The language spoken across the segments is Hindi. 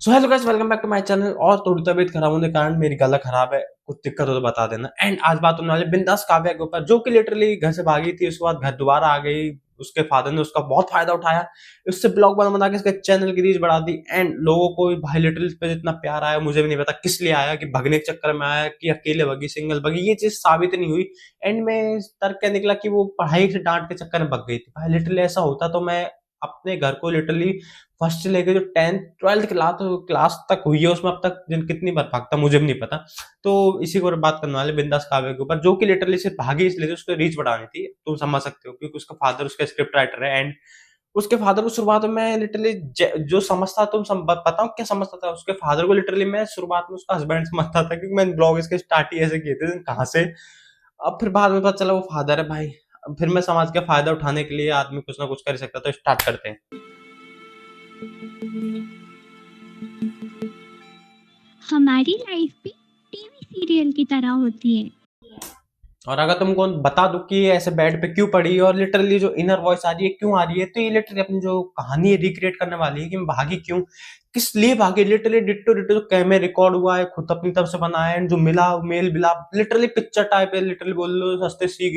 So hello guys, welcome back to my channel. और थोड़ी तबीयत खराब होने के कारण मेरी गला खराब है, कुछ दिक्कत हो तो बता देना। एंड आज बात होने वाली बिंदास काव्या के ऊपर, जो कि लिटरली घर से भागी थी, उसके बाद घर दोबारा आ गई। उसके फादर ने उसका बहुत फायदा उठाया, उससे ब्लॉग बना बना के इसके चैनल की रीच बढ़ा दी। एंड लोगों को भाई लिटरली इस पे जितना प्यार आया, मुझे भी नहीं पता किस लिए आया, कि भगने के चक्कर में आया कि अकेले भगी, सिंगल भगी, ये चीज साबित नहीं हुई। एंड में तर्क क्या निकला कि वो पढ़ाई से डांट के चक्कर में भग गई थी। भाई लिटरली ऐसा होता तो मैं अपने घर को लिटरली फर्स्ट से लेके जो 10th 12th क्लास तक हुई है उसमें अब तक जिन कितनी बार भागता मुझे भी नहीं पता। तो इसी को बात करने वाले बिंदास काव्या के ऊपर, जो कि लिटरली सिर्फ भागी इसलिए थी, उसको रीच बढ़ानी थी। तुम समझ सकते हो क्योंकि उसका फादर उसका स्क्रिप्ट राइटर है। एंड उसके फादर को शुरुआत में मैं लिटरली जो समझता, बताऊं क्या समझता था उसके फादर को। लिटरली मैं शुरुआत में उसका हस्बैंड समझता था, क्योंकि मैंने ब्लॉग इसके स्टार्ट ही ऐसे किए थे, कहाँ से। अब फिर बाद में पता चला वो फादर है भाई। अब फिर मैं समाज का फायदा उठाने के लिए आदमी कुछ ना कुछ कर ही सकता, तो स्टार्ट करते हैं। हमारी लाइफ भी टीवी सीरियल की तरह होती है। और अगर तुमको बता दूं कि ये ऐसे बेड पे क्यों पड़ी और लिटरली जो इनर वॉइस आ रही है क्यों आ रही है, तो ये लिटरली अपनी जो कहानी है रिक्रिएट करने वाली है कि मैं भागी क्यों, किस लिए भागी। लिटरली डिट्टो डिट्टो जो कैमरे रिकॉर्ड हुआ है, खुद अपनी तरफ से बनाया है, जो मिला मेल मिला, लिटरली पिक्चर टाइप है। लिटरली बोल लो सस्ते सी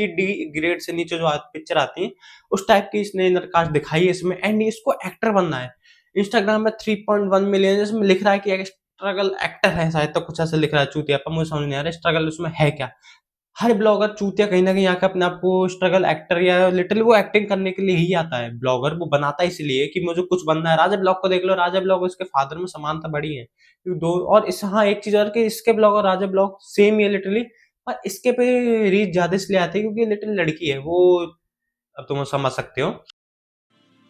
डी ग्रेड से नीचे जो पिक्चर आती है, उस टाइप की इसने इनर कास्ट दिखाई है इसमें। एंड इसको एक्टर बनना है। इंस्टाग्राम में 3.1 मिलियन, जिसमें लिख रहा है कि एक स्ट्रगल एक्टर है, शायद तो कुछ ऐसे लिख रहा है चूतिया पर, मुझे समझ नहीं आ रहा स्ट्रगल उसमें है क्या। हर ब्लॉगर चूतिया कहीं ना कहीं आके अपने आप को स्ट्रगल एक्टर या लिटरली वो एक्टिंग करने के लिए ही आता है। ब्लॉगर वो बनाता है इसलिए कि मुझे कुछ बनना है। राजा ब्लॉग को देख लो, राजा ब्लॉग उसके फादर में समानता बड़ी है, क्योंकि दो। और इस हाँ एक चीज और कि इसके ब्लॉग और राजा ब्लॉग सेम ही है लिटरली, पर इसके पे रीच ज्यादा इसलिए आती है क्योंकि लिटरली लड़की है वो। अब तुम समझ सकते हो।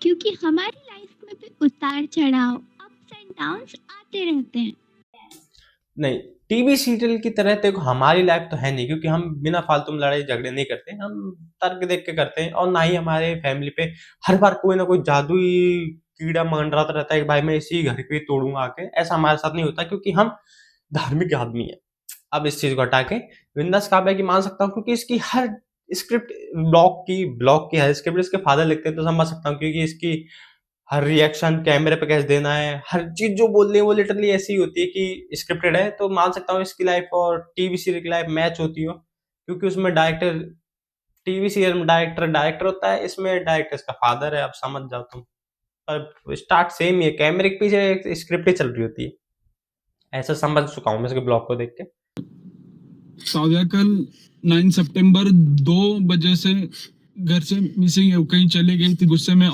क्योंकि हमारी लाइफ में भी उतार चढ़ाव, अप्स एंड डाउन्स आते रहते हैं। नहीं, टीवी सीरियल की तरह देखो हमारी लाइफ तो है नहीं, क्योंकि हम बिना फालतू में लड़ाई झगड़े नहीं करते, हम तर्क देख के करते हैं। और ना ही हमारे फैमिली पे हर बार कोई ना कोई जादुई कीड़ा मंडराता रहता है कि भाई मैं इसी घर को ही तोड़ूंगा आके। ऐसा हमारे साथ नहीं होता, क्योंकि हम धार्मिक आदमी है। अब इस चीज को हटा के विंदास काव्या की मान सकता हूँ, क्योंकि इसकी हर स्क्रिप्ट ब्लॉग की हर स्क्रिप्ट इसके फादर लिखते हैं, तो समझ सकता हूँ। क्योंकि इसकी हर रिएक्शन कैमरे पे कैसे देना है, हर चीज जो बोल रही है वो लिटरली ऐसी ही होती है कि स्क्रिप्टेड है। तो मान सकता हूँ इसकी लाइफ और टीवी सीरियल की लाइफ मैच होती हो, क्योंकि उसमें डायरेक्टर, टीवी सीरियल में डायरेक्टर डायरेक्टर होता है, इसमें डायरेक्टर इसका फादर है। अब समझ जाओ तुम। पर स्टार्ट सेम ही है, कैमरे के पीछे स्क्रिप्ट ही चल रही होती है। ऐसा समझ चुका हूँ मैं इसके ब्लॉग को देख के। काव्या कल 9 सितंबर 2 बजे से घर से मिसिंग है, कहीं चली गई थी गुस्से में।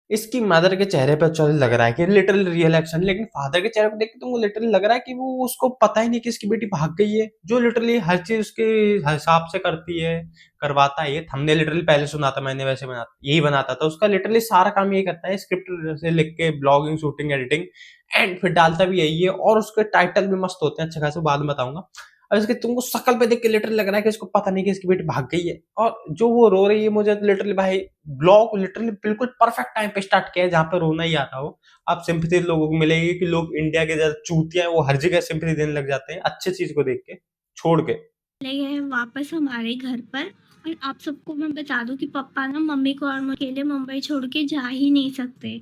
इसकी मदर के चेहरे पर चल लग रहा है कि लिटरल रियल एक्शन, लेकिन फादर के चेहरे पर देख के तुमको लिटरली लग रहा है कि वो उसको पता ही नहीं कि इसकी बेटी भाग गई है। जो लिटरली हर चीज उसके हिसाब से करती है, करवाता है। ये हमने लिटरली पहले सुना था, मैंने वैसे बना यही बनाता था, उसका लिटरली सारा काम यही करता है, स्क्रिप्ट से लिख के ब्लॉगिंग शूटिंग एडिटिंग, एंड फिर डालता भी यही है। और उसके टाइटल भी मस्त होते हैं, अच्छा खासा, बाद में बताऊंगा। और इसके तुमको शक्ल पे देख के लिटरली लग रहा है कि इसको पता नहीं कि इसकी बेटी भाग गई है। और जो वो रो रही है, मुझे तो लिटरली भाई ब्लॉग लिटरली बिल्कुल परफेक्ट टाइम पे स्टार्ट किया है, जहां पे रोना ही आता हो। आप सिंपैथी लोगों को मिलेगी कि लोग इंडिया के ज्यादा चूतिया हैं, वो हर जगह सिंपैथी देने लग जाते हैं अच्छी चीज को देख के छोड़ के। ले गए वापस हमारे घर पर। और आप सबको मैं बता दूं कि पापा ना मम्मी को और मुझे अकेले मुंबई छोड़ के जा ही नहीं सकते।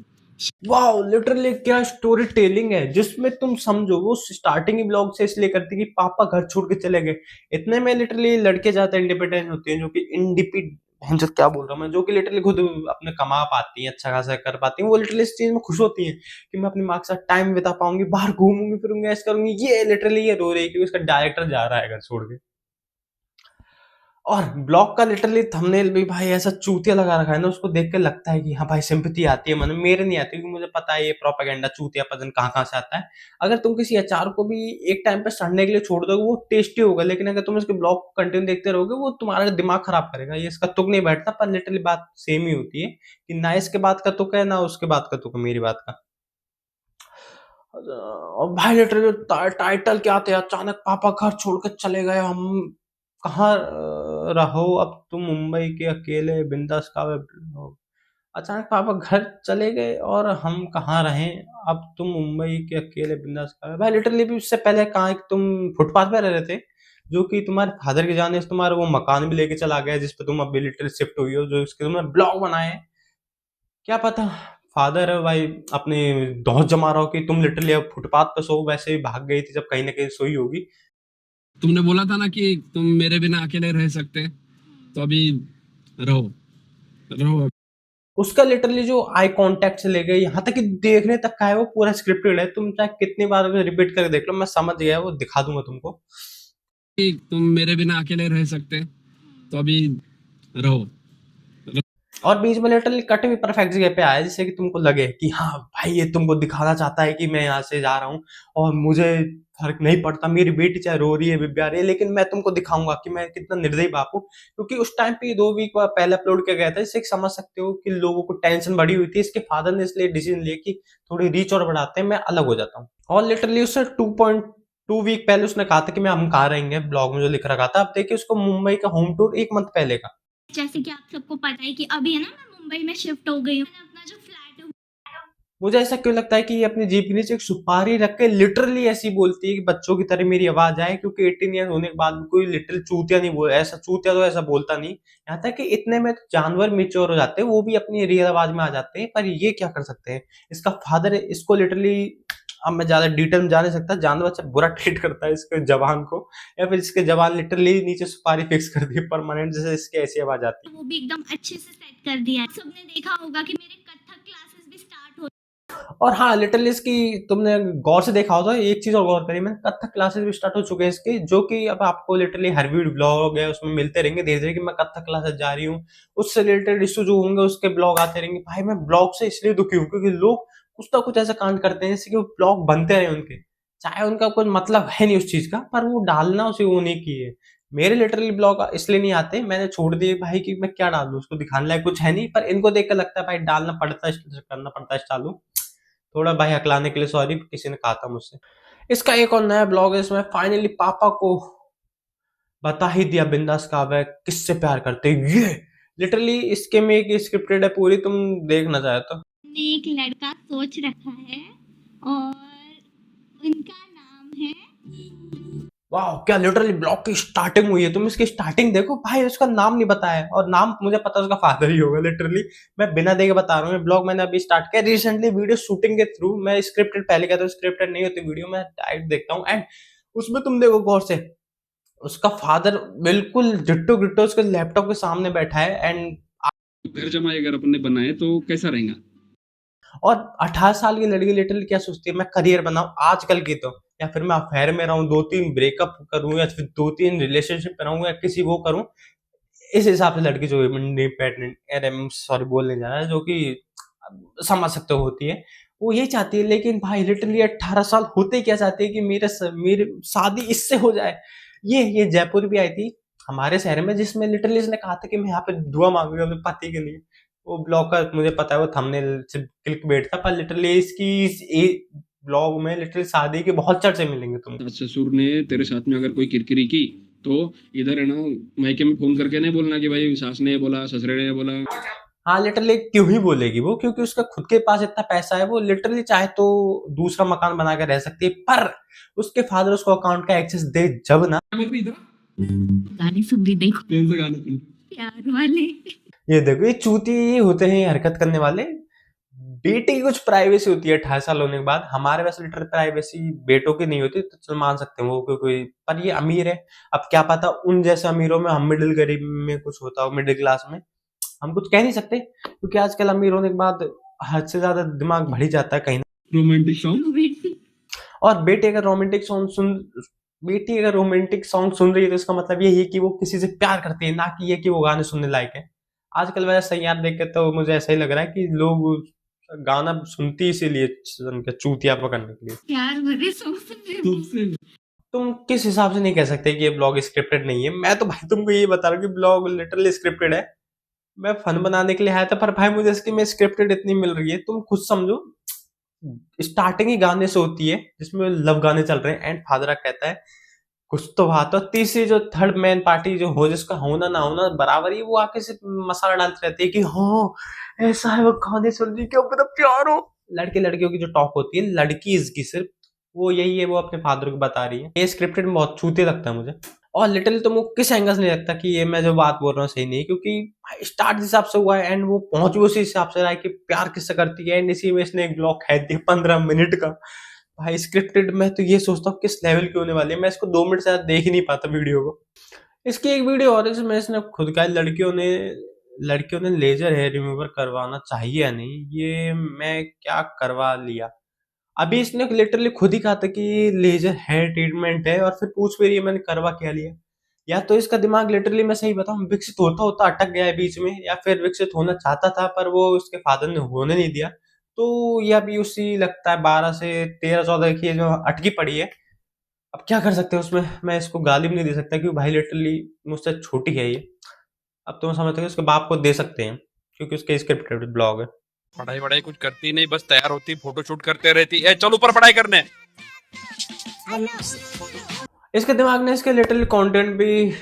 वाओ, लिटरली क्या स्टोरी टेलिंग है, जिसमें तुम समझो वो स्टार्टिंग ही ब्लॉग से इसलिए करती कि पापा घर छोड़ के चले गए। इतने में लिटरली लड़के ज्यादा इंडिपेंडेंट होते हैं, जो कि इंडिपेंडेंट, क्या बोल रहा हूँ मैं, जो कि लिटरली खुद अपने कमा पाती हैं, अच्छा खासा कर पाती हैं। वो लिटरली इस चीज में खुश होती हैं कि मैं अपनी माँ के साथ टाइम बिता पाऊंगी, बाहर घूमूंगी फिरूंगी, ऐसा करूंगी। ये लिटरली ये रो रही है कि उसका डायरेक्टर जा रहा है घर छोड़ के। और ब्लॉग का लिटरली थंबनेल भी भाई ऐसा चूतिया लगा रखा है ना, उसको देख के लगता है कि हाँ भाई सिंपैथी आती है मन में। मेरे नहीं आती, क्योंकि मुझे पता है ये प्रोपेगेंडा चूतिया पजन कहाँ कहाँ से आता है। अगर तुम किसी अचार को भी एक टाइम पे सड़ने के लिए छोड़ दोगे वो टेस्टी होगा, लेकिन अगर तुम इसके ब्लॉग को कंटिन्यू देखते रहोगे वो तुम्हारा दिमाग खराब करेगा। ये इसका तुक नहीं बैठता, पर लिटरली बात सेम ही होती है कि ना इसके बात का तुक है ना उसके बात का तुक है, मेरी बात का। और भाई लिटरली टाइटल क्या थे, अचानक पापा घर छोड़ के चले गए, हम कहाँ रहो अब तुम मुंबई के अकेले बिंदास का रहो। अचानक पापा घर चले गए और हम कहाँ रहें, अब तुम मुंबई के अकेले बिंदास का। भाई लिटरली भी उससे पहले कहाँ तुम फुटपाथ पे रह रहे थे, जो कि तुम्हारे फादर के जाने से तुम्हारा वो मकान भी लेके चला गया, जिस पे तुम अभी लिटरली शिफ्ट हुई हो, जो उसके तुमने ब्लॉग बनाए हैं। क्या पता फादर है भाई अपने दोस्त जमा रहा हो कि तुम लिटरली अब फुटपाथ पे सो, वैसे ही भाग गई थी जब कहीं ना कहीं सोई होगी। तुमने बोला था ना कि तुम मेरे बिना अकेले रह सकते, तो अभी रहो रहो। उसका लिटरली जो आई कांटेक्ट से ले गई यहाँ तक कि देखने तक का है वो पूरा स्क्रिप्टेड है, तुम चाहे कितनी बार रिपीट करके देख लो, मैं समझ गया, वो दिखा दूंगा तुमको। कि तुम मेरे बिना अकेले रह सकते, तो अभी रहो। और बीच में लिटरली कट भी परफेक्ट जगह पे आया जिससे कि तुमको लगे कि हाँ भाई ये तुमको दिखाना चाहता है कि मैं यहाँ से जा रहा हूँ और मुझे फर्क नहीं पड़ता, मेरी बेटी चाहे रो रही है बिब्या रही है, लेकिन मैं तुमको दिखाऊंगा कि मैं कितना निर्दयी बाप हूँ। क्योंकि उस टाइम पे 2 वीक पहले अपलोड किया गया था, जिससे कि समझ सकते हो कि लोगों को टेंशन बढ़ी हुई थी। इसके फादर ने इसलिए डिसीजन लिया कि थोड़ी रीच और बढ़ाते हैं, मैं अलग हो जाता हूँ। और लिटरली उससे 2.2 वीक पहले उसने कहा था कि मैं हम कहाँ रहेंगे, ब्लॉग में जो लिख रखा था। अब देखिए उसको मुंबई का होम टूर 1 मंथ पहले का। जैसे कि आप सबको पता है कि अभी है ना मैं मुंबई में शिफ्ट हो गई हूँ। मैंने अपना जो फ्लैट है मुझे ऐसा क्यों लगता है कि ये अपनी जीभ के नीचे एक सुपारी रख के लिटरली ऐसी बोलती है कि बच्चों की तरह मेरी आवाज आए, क्योंकि 18 ईयर होने के बाद भी कोई लिटिल चूतिया नहीं बोल, ऐसा चूतिया तो ऐसा बोलता नहीं। यहाँ तक कि इतने में तो जानवर मेच्योर हो जाते हैं, वो भी अपनी रियल आवाज में आ जाते हैं। पर ये क्या कर सकते हैं, इसका फादर इसको लिटरली, अब मैं ज्यादा डिटेल में जा नहीं सकता, जानवर से बुरा ट्रीट करता है इसके जवान को, या फिर इसके जवान लिटरली नीचे सुपारी फिक्स कर दी परमानेंट, जैसे इसकी ऐसी आवाज आती है। वो भी एकदम अच्छे से सेट कर दिया है। सबने देखा होगा कि मेरे कथक क्लासेस भी स्टार्ट हो। और हाँ लिटरली इसकी तुमने गौर से देखा होगा, एक चीज और गौर करी मैंने, कथक क्लासेस भी स्टार्ट हो चुके हैं इसके, जो कि अब आपको लिटरली हर वीडियो ब्लॉग है उसमें मिलते रहेंगे धीरे धीरे कि मैं कथक क्लासेस जा रही हूँ। उससे रिलेटेड इश्यू जो होंगे उसके ब्लॉग आते रहेंगे। भाई मैं ब्लॉग से इसलिए दुखी हूँ क्योंकि लोग कुछ ना कुछ ऐसा कांड करते हैं जैसे कि वो ब्लॉग बनते रहे उनके, चाहे उनका कोई मतलब है नहीं उस चीज का, पर वो डालना उसे वो नहीं किए। मेरे लिटरली ब्लॉग इसलिए नहीं आते, मैंने छोड़ दिए भाई कि मैं क्या डालूं, उसको दिखाने लायक कुछ है नहीं, पर इनको देख कर लगता है भाई डालना पड़ता है, करना पड़ता है चालू। थोड़ा भाई हकलाने के लिए सॉरी, किसी ने कहा था मुझसे। इसका एक और नया ब्लॉग है, इसमें फाइनली पापा को बता ही दिया बिंदास काव्या किससे प्यार करते हैं। ये लिटरली इसके में एक स्क्रिप्टेड है पूरी, तुम देखना चाहे तो। मैंने एक लड़का सोच रखा है और उनका नाम है वाह क्या लिटरली ब्लॉग की स्टार्टिंग हुई है, तुम इसकी स्टार्टिंग देखो भाई, उसका नाम नहीं बताया और नाम मुझे पता है उसका फादर ही होगा लिटरली। मैं बिना देखे बता रहा हूँ, ब्लॉग मैंने अभी स्टार्ट किया रिसेंटली वीडियो शूटिंग के थ्रू। मैं स्क्रिप्टेड पहले कहता हूँ, स्क्रिप्टेड नहीं होती वीडियो, मैं डायरेक्ट देखता हूँ। एंड उसमें तुम देखो गौर से, उसका फादर बिल्कुल डिट्टो डिट्टो उसके लैपटॉप के सामने बैठा है। एंड घर जमाए अगर अपन ने बनाए तो कैसा रहेगा। और 18 साल की लड़की लिटरली क्या सोचती है, मैं करियर बनाऊं आजकल की तो, या फिर मैं अफेयर में रहूं, 2-3 ब्रेकअप करूं, या फिर 2-3 रिलेशनशिप में रहूं, या किसी वो करूं। इस हिसाब से लड़की जो इंडिपेंडेंट, सॉरी बोलने जा रहा है, जो कि समझ सकते हो होती है, वो ये चाहती है। लेकिन भाई लिटरली 18 साल होते क्या चाहती है कि मेरे शादी इससे हो जाए। ये जयपुर भी आई थी हमारे शहर में, जिसमें लिटरली इसने कहा था कि मैं यहाँ पे दुआ मांगूंगी अपने पति के लिए। वो ब्लॉग का मुझे पता है वो थंबनेल से क्लिकबेट था, पर लिटरली इसकी इस ब्लॉग में लिटरली शादी के बहुत चर्चे मिलेंगे तुमको। ससुर ने तेरे साथ में अगर कोई किरकिरी की तो इधर है ना मायके में फोन करके नहीं बोलना कि भाई सास ने बोला ससुरे ने बोला। हाँ लिटरली क्यों ही बोलेगी वो, क्योंकि उसका खुद के पास इतना पैसा है, वो लिटरली चाहे तो दूसरा मकान बना के रह सकती है, पर उसके फादर उसको अकाउंट का एक्सेस दे जब ना। गाने सुन रही, देखो प्यार वाले। ये देखो ये चूती ये होते हैं, ये हरकत करने वाले। बेटे की कुछ प्राइवेसी होती है 18 साल होने के बाद, हमारे वैसे लिटरल प्राइवेसी बेटों की नहीं होती, तो चल मान सकते हैं वो कोई, पर ये अमीर है। अब क्या पता उन जैसे अमीरों में, हम मिडिल गरीब में कुछ होता हो, मिडिल क्लास में हम कुछ कह नहीं सकते, क्योंकि आजकल अमीर होने के बाद हद से ज्यादा दिमाग बढ़ ही जाता है कहीं ना। Romantic song. और बेटी अगर रोमांटिक सॉन्ग सुन रही है तो इसका मतलब यही है कि वो किसी से प्यार करती है, ना कि ये कि वो गाने सुनने लायक है। आजकल वैसे सैयार देख के तो मुझे ऐसा ही लग रहा है कि लोग गाना सुनती इसीलिए उनके चूतिया पकड़ने के लिए। प्यार भरे सॉन्ग सुन रही हूँ। तुम किस हिसाब से नहीं कह सकते कि ये ब्लॉग स्क्रिप्टेड नहीं है? मैं तो भाई तुमको ये बता रहा हूँ कि ब्लॉग लिटरली स्क्रिप्टेड है। मैं फन बनाने के लिए आया था, पर भाई मुझे इसकी में स्क्रिप्टेड इतनी मिल रही है, तुम खुद समझो। स्टार्टिंग ही गाने से होती है जिसमें लव गाने चल रहे हैं, एंड फादरा कहता है कुछ तो बात हो। तीसरी जो थर्ड मैन पार्टी जो हो, जिसका होना ना होना बराबर ही, वो आके सिर्फ मसाला डालती रहती है कि हाँ ऐसा है, वो गाने सुन रही, क्या पता प्यार हो। लड़के लड़कियों की जो टॉक होती है, लड़की इसकी सिर्फ वो यही है, वो अपने फादर को बता रही है। ये स्क्रिप्टेड में बहुत छूते लगता है मुझे। और लिटरली तुमको किस एंगल से नहीं लगता कि ये मैं जो बात बोल रहा हूँ सही नहीं है, क्योंकि स्टार्ट जिस हिसाब से हुआ है एंड वो पहुंच भी उसी हिसाब से रहा है कि प्यार किससे करती है, एंड इसी में इसने एक ब्लॉग खैद दिया 15 मिनट का। भाई स्क्रिप्टेड मैं तो ये सोचता हूँ किस लेवल की होने वाली है, मैं इसको 2 मिनट से ज्यादा देख ही नहीं पाता वीडियो को। इसकी एक वीडियो और है जिसमें इसने खुद का लड़कियों ने लेजर हेयर रिमूवर करवाना चाहिए या नहीं, ये मैं क्या करवा लिया। अभी इसने लिटरली खुद ही कहा था कि लेजर हेयर ट्रीटमेंट है और फिर पूछ भी रही है मैंने करवा क्या लिया। या तो इसका दिमाग लिटरली मैं सही बताऊं विकसित होता होता अटक गया है बीच में, या फिर विकसित होना चाहता था पर वो उसके फादर ने होने नहीं दिया। तो ये अभी उसी लगता है 12 से 13-14 की एज में अटकी पड़ी है। अब क्या कर सकते हैं उसमें, मैं इसको गाली भी नहीं दे सकता क्योंकि भाई लिटरली मुझसे छोटी है ये। अब तो मैं समझता हूँ उसके बाप को दे सकते हैं क्योंकि उसके स्क्रिप्टेड ब्लॉग है। पढ़ाई वढ़ाई कुछ करती नहीं, बस तैयार होती फोटो शूट करते रहती है, चल ऊपर पढ़ाई करने। इसके दिमाग ने इसके लिटरली कंटेंट भी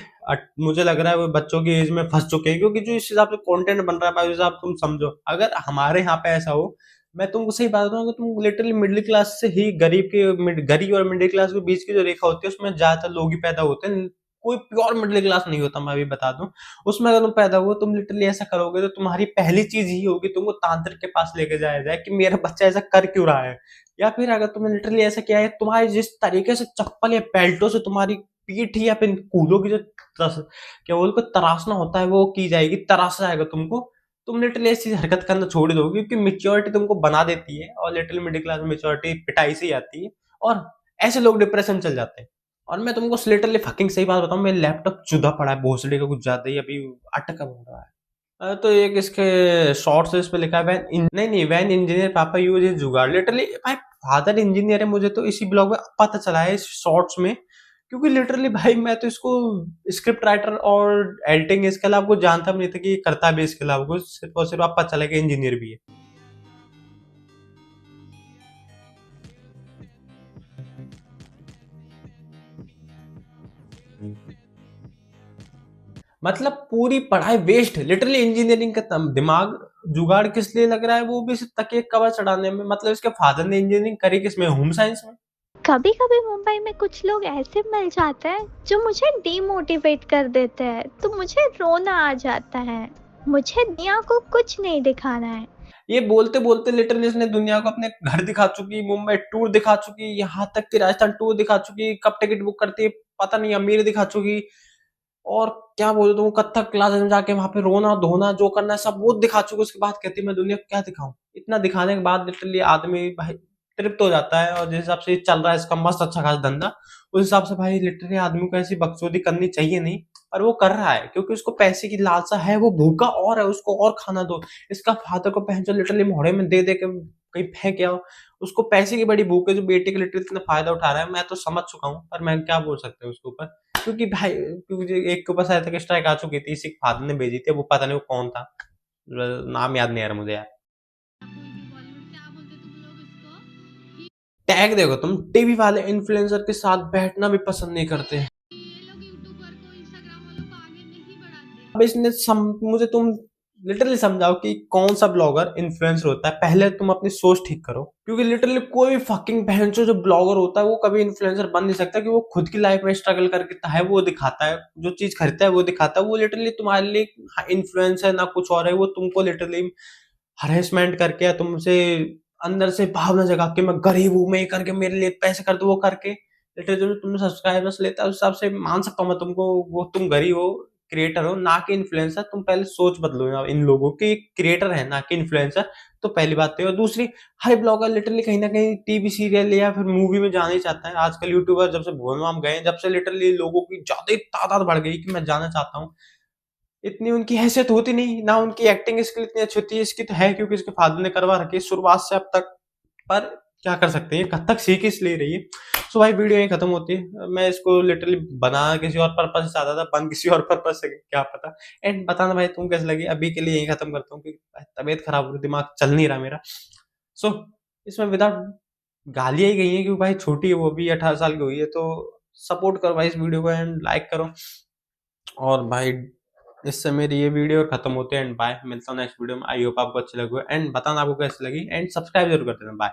मुझे लग रहा है वो बच्चों की एज में फंस चुके हैं, क्योंकि जो इस हिसाब से कंटेंट बन रहा है भाई उस हिसाब तुम समझो अगर हमारे यहाँ पे ऐसा हो, मैं तुमको सही बात बताऊं, अगर तुम लिटरली मिडिल क्लास से ही गरीब और मिडिल क्लास के बीच की जो रेखा होती है उसमें ज्यादातर लोग ही पैदा होते हैं, कोई प्योर मिडिल क्लास नहीं होता, मैं भी बता दूं। उसमें अगर तुम पैदा हुए तुम लिटरली ऐसा करोगे तो तुम्हारी पहली चीज ही होगी तुमको तांत्रिक के पास लेके जाया जाए कि मेरा बच्चा ऐसा कर क्यों रहा है। या फिर अगर तुमने लिटरली ऐसा किया है, तुम्हारे जिस तरीके से चप्पल या बेल्टों से तुम्हारी पीठ या फिर कूलों की जो क्या बोल को तराशना होता है वो की जाएगी, तराशा जाएगा तुमको। तुम लिटरली ऐसी हरकत करना छोड़ दोगे क्योंकि मेच्योरिटी तुमको बना देती है, और लिटरली मिडिल क्लास में मेच्योरिटी पिटाई से ही आती है, और ऐसे लोग डिप्रेशन चल जाते हैं। और मैं तुमको लिटरली फकिंग सही बात बताऊं, मेरा लैपटॉप जुदा पड़ा है भोसड़ी का कुछ ज्यादा ही, अभी अटका हो रहा है। तो एक इसके शॉर्ट्स इस पे लिखा है वैन इंजीनियर पापा यूज इज जुगाड़, लिटरली भाई फादर इंजीनियर है, मुझे तो इसी ब्लॉग में पता चला है इस शॉर्ट्स में, क्योंकि लिटरली भाई मैं तो इसको स्क्रिप्ट राइटर और एडिटिंग इसके अलावा कुछ जानता भी नहीं था कि ये करता भी इसके अलावा कुछ, सिर्फ और सिर्फ आप पता चला कि इंजीनियर भी है। मतलब पूरी पढ़ाई वेस्ट, लिटरली इंजीनियरिंग का दिमाग जुगाड़ किस लिए लग रहा है, वो भी सिर्फ तकिए कवर चढ़ाने में। मतलब इसके फादर ने इंजीनियरिंग करी किसमें, होम साइंस में। कभी कभी मुंबई में कुछ लोग ऐसे मिल जाते हैं जो मुझे डीमोटिवेट कर देते हैं, तो मुझे रोना आ जाता है। मुझे दुनिया को कुछ नहीं दिखाना है। ये बोलते बोलते लिटरली इसने दुनिया को अपने घर दिखा चुकी, मुंबई टूर दिखा चुकी, यहाँ तक कि राजस्थान टूर दिखा चुकी, कब टिकट बुक करती है पता नहीं, अमीर दिखा चुकी, और क्या बोलूं तुम कथक क्लासेस में जाके वहां पे रोना धोना जो करना है सब वो दिखा चुके, उसके बाद कहती है मैं दुनिया को क्या दिखाऊं। इतना दिखाने के बाद लिटरली आदमी भाई तृप्त हो जाता है, और जिस हिसाब से ये चल रहा है इसका मस्त अच्छा खासा धंधा, उस हिसाब से भाई लिटरली आदमी को ऐसी बकचोदी करनी चाहिए नहीं, पर वो कर रहा है क्योंकि उसको पैसे की लालसा है, वो भूखा और है, उसको और खाना दो। इसका फादर को पहन जो लिटरली मोहड़े में दे दे के कहीं फेंक आओ, उसको पैसे की बड़ी भूख है जो बेटे के लिटरली इतना फायदा उठा रहा है, मैं तो समझ चुका हूँ, पर मैं क्या बोल सकते हैं उसके ऊपर, क्योंकि भाई क्योंकि एक के ऊपर शायद तक स्ट्राइक आ चुकी थी, इसी फादर ने भेजी थी, वो पता नहीं वो कौन था, नाम याद नहीं आ रहा मुझे यार। टैग देखो तुम, टीवी वाले इन्फ्लुएंसर के साथ बैठना भी पसंद नहीं करते। अब इसने मुझे तुम लिटरली समझाओ कि कौन सा ब्लॉगर इन्फ्लुएंसर होता है, पहले तुम अपनी सोच ठीक करो, क्योंकि लिटरली कोई भी फकिंग बहनचो जो ब्लॉगर होता है वो कभी इन्फ्लुएंसर बन नहीं सकता, कि वो खुद की लाइफ में स्ट्रगल करके है वो दिखाता है, जो चीज खरीदता है वो दिखाता है, वो लिटरली तुम्हारे लिए इन्फ्लुएंस है ना कुछ और है, वो तुमको लिटरली हरेसमेंट करके या तुमसे अंदर से भावना जगा के मैं गरीब हूं, मैं ये करके मेरे लिए पैसे कर दो, वो करके लिटरली जो तुमने सब्सक्राइबर्स लेता है उस हिसाब से मान सकता हूँ मैं तुमको, वो तुम गरीब हो, क्रिएटर हो ना कि इन्फ्लुएंसर। तुम पहले सोच बदलो यार इन लोगों की, क्रिएटर है ना कि इन्फ्लुएंसर, तो पहली बात है। और दूसरी, हर ब्लॉगर लिटरली कहीं ना कहीं टीवी सीरियल या फिर मूवी में जाना ही चाहता है। आजकल यूट्यूबर जब से भुवन गए, जब से लिटरली लोगों की ज्यादा ही तादाद बढ़ गई कि मैं जाना चाहता हूँ, इतनी उनकी हैसियत होती नहीं ना, उनकी एक्टिंग स्किल इतनी अच्छी होती है, इसकी तो है क्योंकि इसके फादर ने करवा रखी है शुरुआत से अब तक, पर क्या कर सकते हैं, कब तक सीख इसलिए रही है। सो भाई वीडियो यहीं खत्म होती है, मैं इसको लिटरली बना किसी और पर्पज से चाहता था, बन किसी और पर्पज से क्या पता। एंड बताना भाई तुम कैसे लगी, अभी के लिए यहीं खत्म करता हूँ क्योंकि तबीयत खराब हो रही, दिमाग चल नहीं रहा मेरा। सो इसमें विदाउट गालियां ही गई है क्योंकि भाई छोटी है, वो भी 18 साल की हुई है, तो सपोर्ट करो भाई इस वीडियो को एंड लाइक करो। और भाई इससे मेरी ये वीडियो खत्म होते हैं एंड बाय, मिलता हूँ नेक्स्ट वीडियो में। आई होप आपको अच्छी लगी एंड बताना आपको कैसी लगी एंड सब्सक्राइब जरूर कर देना। बाय।